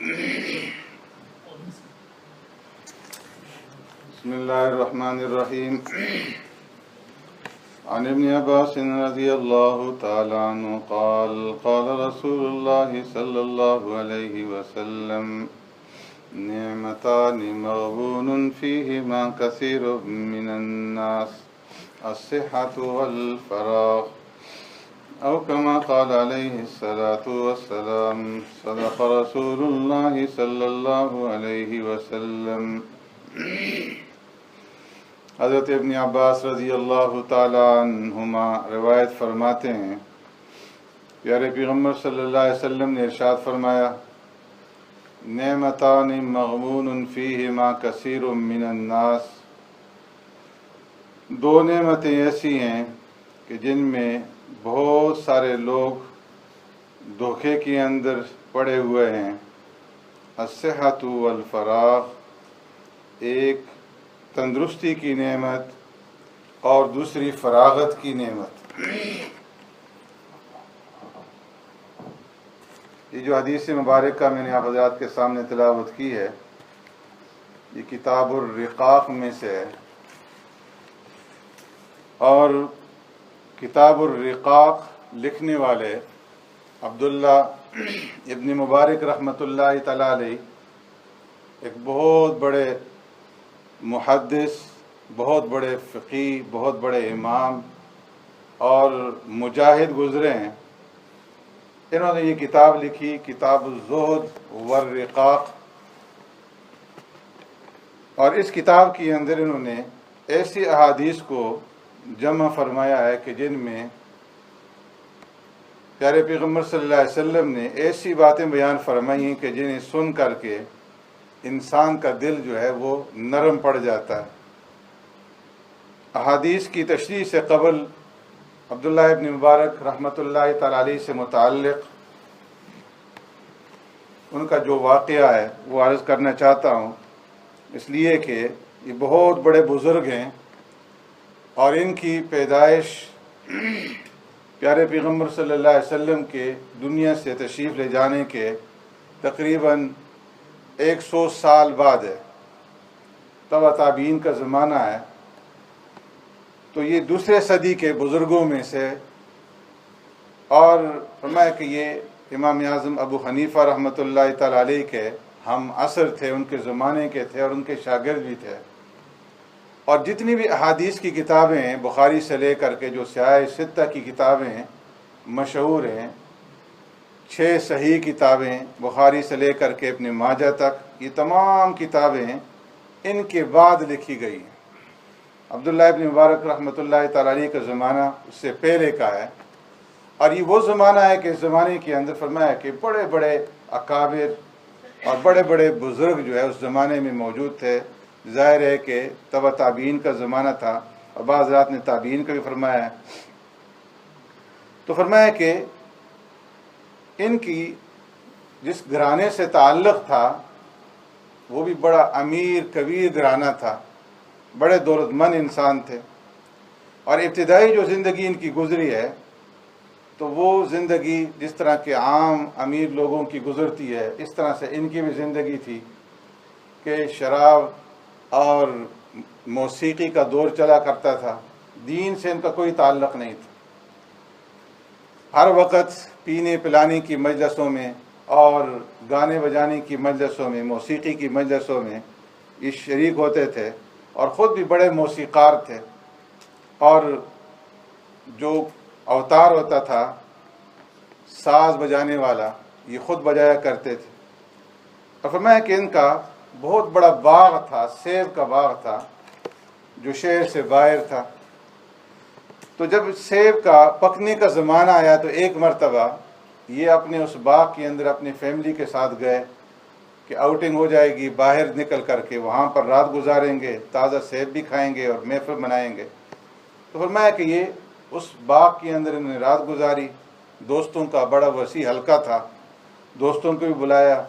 بسم الله الرحمن الرحيم. عن ابن عباس رضي الله تعالى عنه قال قال رسول الله صلى الله عليه وسلم: نعمتان مغبون فيهما كثير من الناس، الصحة والفراغ، أو كما قال عليه الصلاة والسلام. صدق رسول الله صلى الله عليه وسلم. حضرت ابن عباس رضی اللہ تعالیٰ عنہما روایت فرماتے ہیں، پیارے پیغمبر صلی اللہ علیہ وسلم نے ارشاد فرمایا: نعمتان مغبون فیہما کثیر من الناس، دو نعمتیں ایسی ہیں کہ جن میں بہت سارے لوگ دھوکے کے اندر پڑے ہوئے ہیں۔ الصحت والفراغ، ایک تندرستی کی نعمت اور دوسری فراغت کی نعمت۔ یہ جو حدیث مبارکہ میں نے آپ حضرات کے سامنے تلاوت کی ہے، یہ کتاب الرقاق میں سے ہے، اور کتاب الرقاق لکھنے والے عبداللہ ابن مبارک رحمۃ اللہ تعالی علیہ ایک بہت بڑے محدث، بہت بڑے فقیہ، بہت بڑے امام اور مجاہد گزرے ہیں۔ انہوں نے یہ کتاب لکھی، کتاب الزہد والرقاق، اور اس کتاب کے اندر انہوں نے ایسی احادیث کو جمع فرمایا ہے کہ جن میں پیارے پیغمبر صلی اللہ علیہ وسلم نے ایسی باتیں بیان فرمائی ہیں کہ جنہیں سن کر کے انسان کا دل جو ہے وہ نرم پڑ جاتا ہے۔ احادیث کی تشریح سے قبل عبداللہ ابن مبارک رحمۃ اللہ تعالی علیہ سے متعلق ان کا جو واقعہ ہے وہ عرض کرنا چاہتا ہوں، اس لیے کہ یہ بہت بڑے بزرگ ہیں اور ان کی پیدائش پیارے پیغمبر صلی اللہ علیہ وسلم کے دنیا سے تشریف لے جانے کے تقریباً 100 سال بعد ہے، تبا تابعین کا زمانہ ہے۔ تو یہ دوسرے صدی کے بزرگوں میں سے، اور فرمایا کہ یہ امام اعظم ابو حنیفہ رحمۃ اللہ تعالی علیہ کے ہم عصر تھے، ان کے زمانے کے تھے اور ان کے شاگرد بھی تھے۔ اور جتنی بھی احادیث کی کتابیں ہیں، بخاری سے لے کر کے جو سیاہ ستہ کی کتابیں مشہور ہیں، 6 صحیح کتابیں بخاری سے لے کر کے اپنے ماجہ تک، یہ تمام کتابیں ان کے بعد لکھی گئی ہیں۔ عبداللہ ابن مبارک رحمۃ اللہ تعالی علیہ کا زمانہ اس سے پہلے کا ہے، اور یہ وہ زمانہ ہے کہ اس زمانے کے اندر فرمایا کہ بڑے بڑے اکابر اور بڑے بڑے بزرگ جو ہے اس زمانے میں موجود تھے۔ ظاہر ہے کہ تبع تابعین کا زمانہ تھا، اور بعض رات نے تابعین کا بھی فرمایا ہے۔ تو فرمایا کہ ان کی جس گھرانے سے تعلق تھا وہ بھی بڑا امیر کبیر گھرانہ تھا، بڑے دولت مند انسان تھے، اور ابتدائی جو زندگی ان کی گزری ہے تو وہ زندگی جس طرح کے عام امیر لوگوں کی گزرتی ہے، اس طرح سے ان کی بھی زندگی تھی کہ شراب اور موسیقی کا دور چلا کرتا تھا، دین سے ان کا کوئی تعلق نہیں تھا۔ ہر وقت پینے پلانے کی مجلسوں میں اور گانے بجانے کی مجلسوں میں، موسیقی کی مجلسوں میں یہ شریک ہوتے تھے، اور خود بھی بڑے موسیقار تھے، اور جو اوتار ہوتا تھا ساز بجانے والا یہ خود بجایا کرتے تھے۔ اور فرمایا کہ ان کا بہت بڑا باغ تھا، سیب کا باغ تھا جو شہر سے باہر تھا۔ تو جب سیب کا پکنے کا زمانہ آیا تو ایک مرتبہ یہ اپنے اس باغ کے اندر اپنی فیملی کے ساتھ گئے کہ آؤٹنگ ہو جائے گی، باہر نکل کر کے وہاں پر رات گزاریں گے، تازہ سیب بھی کھائیں گے اور محفل منائیں گے۔ تو فرمایا کہ یہ اس باغ کے اندر انہوں نے رات گزاری۔ دوستوں کا بڑا وسیع حلقہ تھا، دوستوں کو بھی بلایا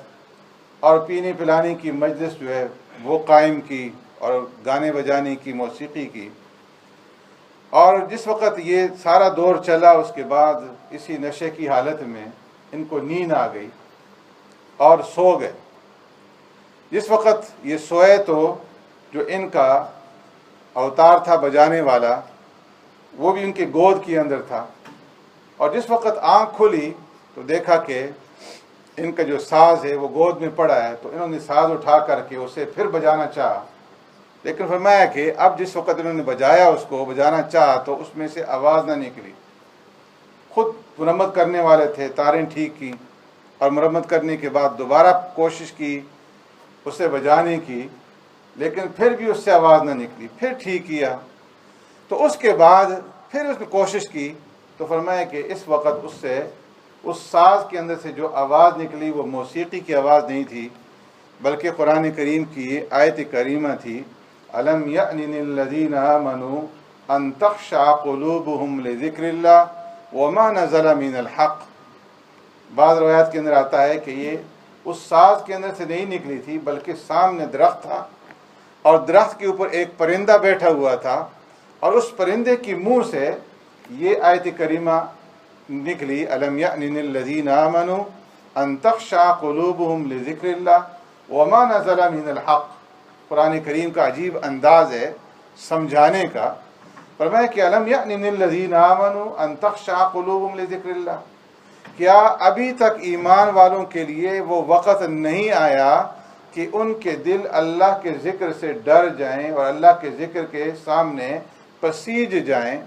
اور پینے پلانے کی مجلس جو ہے وہ قائم کی، اور گانے بجانے کی، موسیقی کی۔ اور جس وقت یہ سارا دور چلا اس کے بعد اسی نشے کی حالت میں ان کو نیند آ گئی اور سو گئے۔ جس وقت یہ سوئے تو جو ان کا اوتار تھا بجانے والا وہ بھی ان کے گود کے اندر تھا، اور جس وقت آنکھ کھلی تو دیکھا کہ ان کا جو ساز ہے وہ گود میں پڑا ہے، تو انہوں نے ساز اٹھا کر کے اسے پھر بجانا چاہا، لیکن فرمایا کہ اب جس وقت انہوں نے بجایا، اس کو بجانا چاہا تو اس میں سے آواز نہ نکلی۔ خود مرمت کرنے والے تھے، تاریں ٹھیک کی، اور مرمت کرنے کے بعد دوبارہ کوشش کی اسے بجانے کی، لیکن پھر بھی اس سے آواز نہ نکلی۔ پھر ٹھیک کیا تو اس کے بعد پھر اس نے کوشش کی، تو فرمایا کہ اس وقت اس ساز کے اندر سے جو آواز نکلی وہ موسیقی کی آواز نہیں تھی، بلکہ قرآن کریم کی آیت کریمہ تھی، أَلَمْ يَأْنِ لِلَّذِينَ آمَنُوا أَن تَخْشَعَ قُلُوبُهُمْ لِذِكْرِ اللَّهِ وَمَا نَزَلَ مِنَ الْحَقِّ۔ بعض روایات کے اندر آتا ہے کہ یہ اس ساز کے اندر سے نہیں نکلی تھی، بلکہ سامنے درخت تھا، اور درخت کے اوپر ایک پرندہ بیٹھا ہوا تھا، اور اس پرندے کی منہ سے یہ آیت کریمہ نکلی، أَلَمْ يَأْنِ لِلَّذِينَ آمَنُوا أَن تَخْشَعَ قُلُوبُهُمْ لِذِكْرِ اللَّهِ وَمَا نَزَلَ مِنَ الْحَقِّ۔ قرآن کریم کا عجیب انداز ہے سمجھانے کا۔ فرمایا کہ أَلَمْ يَأْنِ لِلَّذِينَ آمَنُوا أَن تَخْشَعَ قُلُوبُهُمْ لِذِكْرِ اللَّهِ، کیا ابھی تک ایمان والوں کے لیے وہ وقت نہیں آیا کہ ان کے دل اللہ کے ذکر سے ڈر جائیں اور اللہ کے ذکر کے سامنے پسیج جائیں،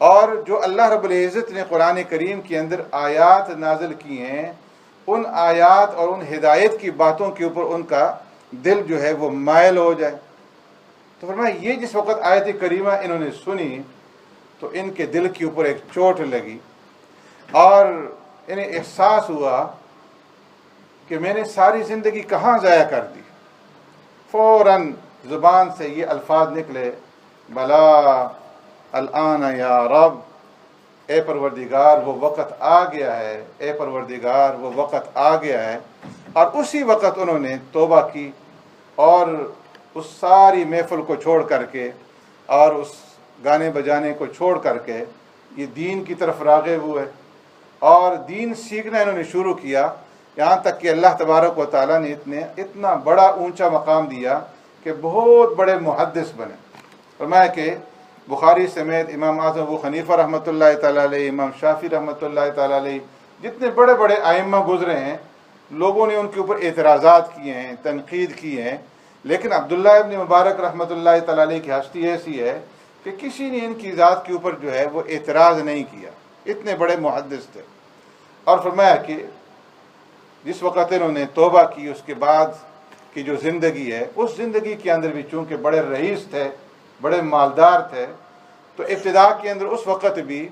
اور جو اللہ رب العزت نے قرآن کریم کے اندر آیات نازل کی ہیں، ان آیات اور ان ہدایت کی باتوں کے اوپر ان کا دل جو ہے وہ مائل ہو جائے۔ تو فرمایا یہ جس وقت آیت کریمہ انہوں نے سنی تو ان کے دل کے اوپر ایک چوٹ لگی، اور انہیں احساس ہوا کہ میں نے ساری زندگی کہاں ضائع کر دی۔ فوراً زبان سے یہ الفاظ نکلے، بلا الآن یا رب، اے پروردگار وہ وقت آ گیا ہے، اے پروردگار وہ وقت آ گیا ہے۔ اور اسی وقت انہوں نے توبہ کی، اور اس ساری محفل کو چھوڑ کر کے اور اس گانے بجانے کو چھوڑ کر کے یہ دین کی طرف راغب ہوئے، اور دین سیکھنا انہوں نے شروع کیا، یہاں تک کہ اللہ تبارک و تعالیٰ نے اتنا بڑا اونچا مقام دیا کہ بہت بڑے محدث بنے۔ فرمایا کہ بخاری سمیت امام اعظم ابو حنیفہ رحمۃ اللہ تعالیٰ علیہ، امام شافعی رحمۃ اللہ تعالیٰ علیہ، جتنے بڑے بڑے ائمہ گزرے ہیں، لوگوں نے ان کے اوپر اعتراضات کیے ہیں، تنقید کی ہیں، لیکن عبداللہ ابن مبارک رحمۃ اللہ تعالیٰ علیہ کی ہستی ایسی ہے کہ کسی نے ان کی ذات کے اوپر جو ہے وہ اعتراض نہیں کیا، اتنے بڑے محدث تھے۔ اور فرمایا کہ جس وقت انہوں نے توبہ کی، اس کے بعد کی جو زندگی ہے، اس زندگی کے اندر بھی چونکہ بڑے رئیس تھے، بڑے مالدار تھے، تو ابتدا کے اندر اس وقت بھی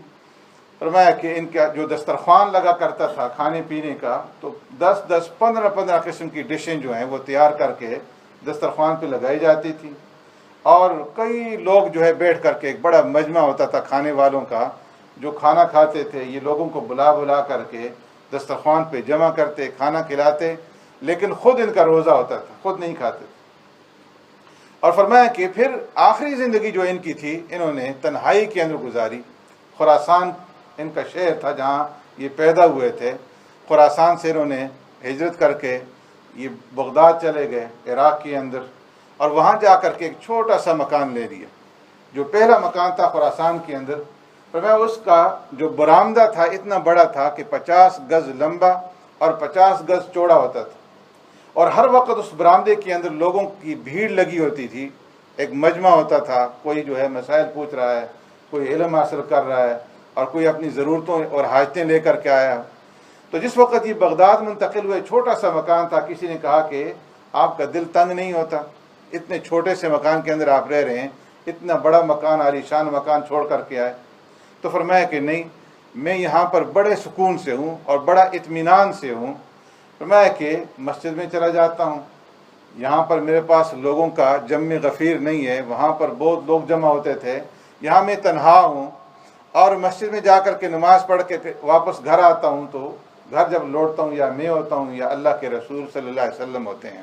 فرمایا کہ ان کا جو دسترخوان لگا کرتا تھا کھانے پینے کا، تو 10 15 قسم کی ڈشیں جو ہیں وہ تیار کر کے دسترخوان پہ لگائی جاتی تھی، اور کئی لوگ جو ہے بیٹھ کر کے ایک بڑا مجمع ہوتا تھا کھانے والوں کا، جو کھانا کھاتے تھے، یہ لوگوں کو بلا کر کے دسترخوان پہ جمع کرتے، کھانا کھلاتے، لیکن خود ان کا روزہ ہوتا تھا، خود نہیں کھاتے تھے۔ اور فرمایا کہ پھر آخری زندگی جو ان کی تھی، انہوں نے تنہائی کے اندر گزاری۔ خراسان ان کا شہر تھا جہاں یہ پیدا ہوئے تھے، خراسان سے انہوں نے ہجرت کر کے یہ بغداد چلے گئے عراق کے اندر، اور وہاں جا کر کے ایک چھوٹا سا مکان لے لیا۔ جو پہلا مکان تھا خراسان کے اندر، فرمایا اس کا جو برآمدہ تھا اتنا بڑا تھا کہ 50 گز لمبا اور 50 گز چوڑا ہوتا تھا، اور ہر وقت اس برآمدے کے اندر لوگوں کی بھیڑ لگی ہوتی تھی، ایک مجمع ہوتا تھا، کوئی جو ہے مسائل پوچھ رہا ہے، کوئی علم حاصل کر رہا ہے، اور کوئی اپنی ضرورتوں اور حاجتیں لے کر کے آیا۔ تو جس وقت یہ بغداد منتقل ہوئے، چھوٹا سا مکان تھا، کسی نے کہا کہ آپ کا دل تنگ نہیں ہوتا، اتنے چھوٹے سے مکان کے اندر آپ رہ رہے ہیں، اتنا بڑا مکان، عالی شان مکان چھوڑ کر کے آئے؟ تو فرمایا کہ نہیں، میں یہاں پر بڑے سکون سے ہوں اور بڑا اطمینان سے ہوں۔ فرمایا کہ مسجد میں چلا جاتا ہوں، یہاں پر میرے پاس لوگوں کا جمع غفیر نہیں ہے، وہاں پر بہت لوگ جمع ہوتے تھے، یہاں میں تنہا ہوں، اور مسجد میں جا کر کے نماز پڑھ کے واپس گھر آتا ہوں، تو گھر جب لوٹتا ہوں یا میں ہوتا ہوں یا اللہ کے رسول صلی اللہ علیہ وسلم ہوتے ہیں۔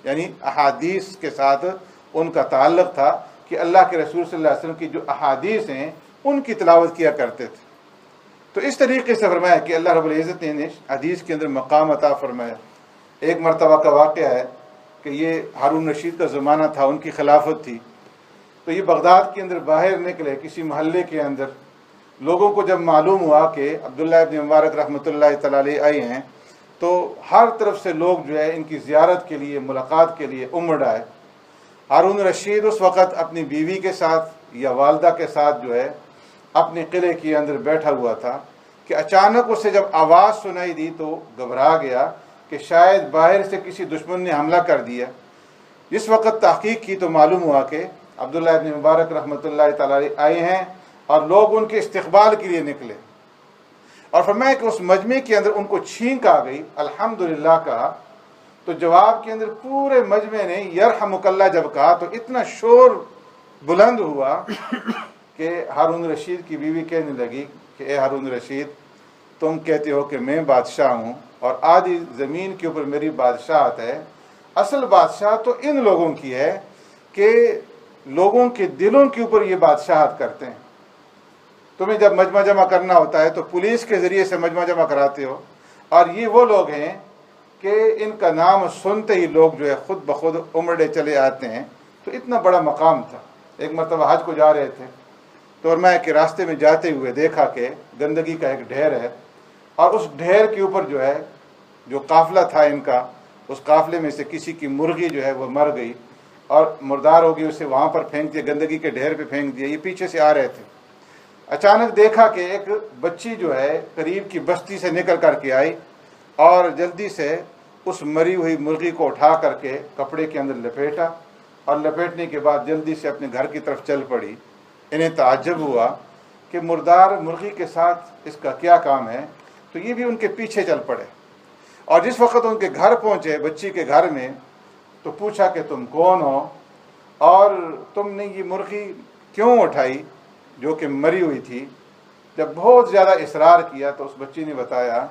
یعنی احادیث کے ساتھ ان کا تعلق تھا کہ اللہ کے رسول صلی اللہ علیہ وسلم کی جو احادیث ہیں ان کی تلاوت کیا کرتے تھے۔ تو اس طریقے سے فرمایا کہ اللہ رب العزت نے حدیث کے اندر مقام عطا فرمایا۔ ایک مرتبہ کا واقعہ ہے کہ یہ ہارون رشید کا زمانہ تھا، ان کی خلافت تھی، تو یہ بغداد کے اندر باہر نکلے کسی محلے کے اندر. لوگوں کو جب معلوم ہوا کہ عبداللہ ابن مبارک رحمۃ اللہ تعالی علیہ آئے ہیں، تو ہر طرف سے لوگ جو ہے ان کی زیارت کے لیے، ملاقات کے لیے امڑ آئے. ہارون رشید اس وقت اپنی بیوی کے ساتھ یا والدہ کے ساتھ جو ہے اپنے قلعے کے اندر بیٹھا ہوا تھا کہ اچانک اسے جب آواز سنائی دی تو گھبرا گیا کہ شاید باہر سے کسی دشمن نے حملہ کر دیا. جس وقت تحقیق کی تو معلوم ہوا کہ عبداللہ ابن مبارک رحمۃ اللہ تعالی علیہ آئے ہیں اور لوگ ان کے استقبال کے لیے نکلے. اور فرمایا کہ اس مجمع کے اندر ان کو چھینک آ گئی. الحمدللہ کہا تو جواب کے اندر پورے مجمع نے یرحمک اللہ جب کہا تو اتنا شور بلند ہوا کہ ہارون رشید کی بیوی کہنے لگی کہ اے ہارون رشید، تم کہتے ہو کہ میں بادشاہ ہوں اور آدھی زمین کے اوپر میری بادشاہت ہے. اصل بادشاہ تو ان لوگوں کی ہے کہ لوگوں کے دلوں کے اوپر یہ بادشاہت کرتے ہیں. تمہیں جب مجمع جمع کرنا ہوتا ہے تو پولیس کے ذریعے سے مجمع جمع کراتے ہو، اور یہ وہ لوگ ہیں کہ ان کا نام سنتے ہی لوگ جو ہے خود بخود امڑے چلے آتے ہیں. تو اتنا بڑا مقام تھا. ایک مرتبہ حج کو جا رہے تھے تو میں کہ راستے میں جاتے ہوئے دیکھا کہ گندگی کا ایک ڈھیر ہے، اور اس ڈھیر کے اوپر جو ہے جو قافلہ تھا ان کا، اس قافلے میں سے کسی کی مرغی جو ہے وہ مر گئی اور مردار ہو گئی، اسے وہاں پر پھینک دیا، گندگی کے ڈھیر پہ پھینک دیا. یہ پیچھے سے آ رہے تھے. اچانک دیکھا کہ ایک بچی جو ہے قریب کی بستی سے نکل کر کے آئی اور جلدی سے اس مری ہوئی مرغی کو اٹھا کر کے کپڑے کے اندر لپیٹا، اور لپیٹنے کے بعد جلدی سے اپنے گھر کی طرف چل پڑی. انہیں تعجب ہوا کہ مردار مرغی کے ساتھ اس کا کیا کام ہے، تو یہ بھی ان کے پیچھے چل پڑے. اور جس وقت ان کے گھر پہنچے، بچی کے گھر میں، تو پوچھا کہ تم کون ہو اور تم نے یہ مرغی کیوں اٹھائی جو کہ مری ہوئی تھی. جب بہت زیادہ اصرار کیا تو اس بچی نے بتایا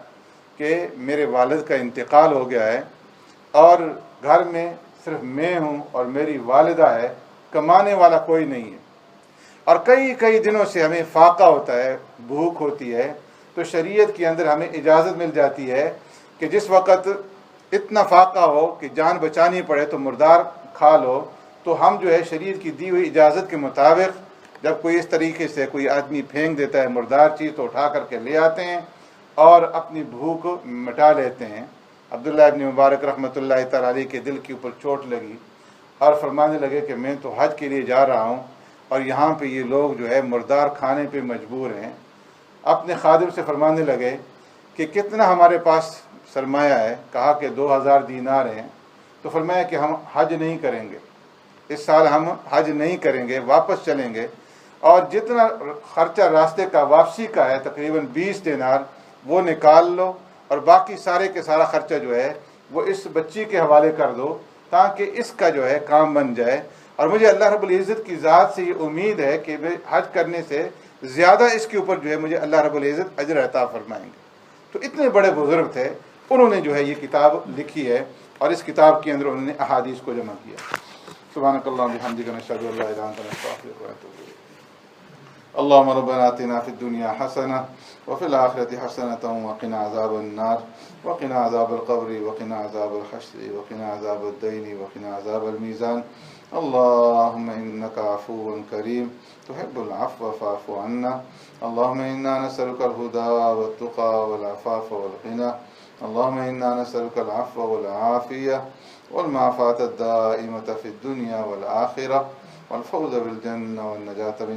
کہ میرے والد کا انتقال ہو گیا ہے اور گھر میں صرف میں ہوں اور میری والدہ ہے، کمانے والا کوئی نہیں ہے، اور کئی دنوں سے ہمیں فاقہ ہوتا ہے، بھوک ہوتی ہے. تو شریعت کے اندر ہمیں اجازت مل جاتی ہے کہ جس وقت اتنا فاقہ ہو کہ جان بچانی پڑے تو مردار کھا لو. تو ہم جو ہے شریعت کی دی ہوئی اجازت کے مطابق جب کوئی اس طریقے سے کوئی آدمی پھینک دیتا ہے مردار چیز تو اٹھا کر کے لے آتے ہیں اور اپنی بھوک مٹا لیتے ہیں. عبداللہ ابن مبارک رحمۃ اللہ تعالی علیہ کے دل کے اوپر چوٹ لگی اور فرمانے لگے کہ میں تو حج کے لیے جا رہا ہوں اور یہاں پہ یہ لوگ جو ہے مردار کھانے پہ مجبور ہیں. اپنے خادم سے فرمانے لگے کہ کتنا ہمارے پاس سرمایہ ہے. کہا کہ 2000 دینار ہیں. تو فرمایا کہ ہم حج نہیں کریں گے، اس سال ہم حج نہیں کریں گے، واپس چلیں گے، اور جتنا خرچہ راستے کا واپسی کا ہے تقریباً 20 دینار وہ نکال لو، اور باقی سارے کے سارا خرچہ جو ہے وہ اس بچی کے حوالے کر دو تاکہ اس کا جو ہے کام بن جائے. اور مجھے اللہ رب العزت کی ذات سے یہ امید ہے کہ حج کرنے سے زیادہ اس کے اوپر جو ہے مجھے اللہ رب العزت اجر عطا فرمائیں گے. تو اتنے بڑے بزرگ تھے، انہوں نے جو ہے یہ کتاب لکھی ہے اور اس کتاب کے اندر انہوں نے احادیث کو جمع کیا. سبحانک اللہم بحمدک نشہد ان لا الہ الا انت نستغفرک ونتوب الیک. اللهم ربنا آتنا في الدنيا حسنة وفي الآخرة حسنة وقنا عذاب النار وقنا عذاب القبر وقنا عذاب الحشر وقنا عذاب الدين وقنا عذاب الميزان. اللهم إنك عفو كريم تحب العفو فاعف عنا. اللهم إنا نسألك الهدى والتقى والعفاف والغنى. اللهم إنا نسألك العفو والعافية والمعافاة الدائمة في الدنيا والآخرة والفوز بالجنة والنجاة من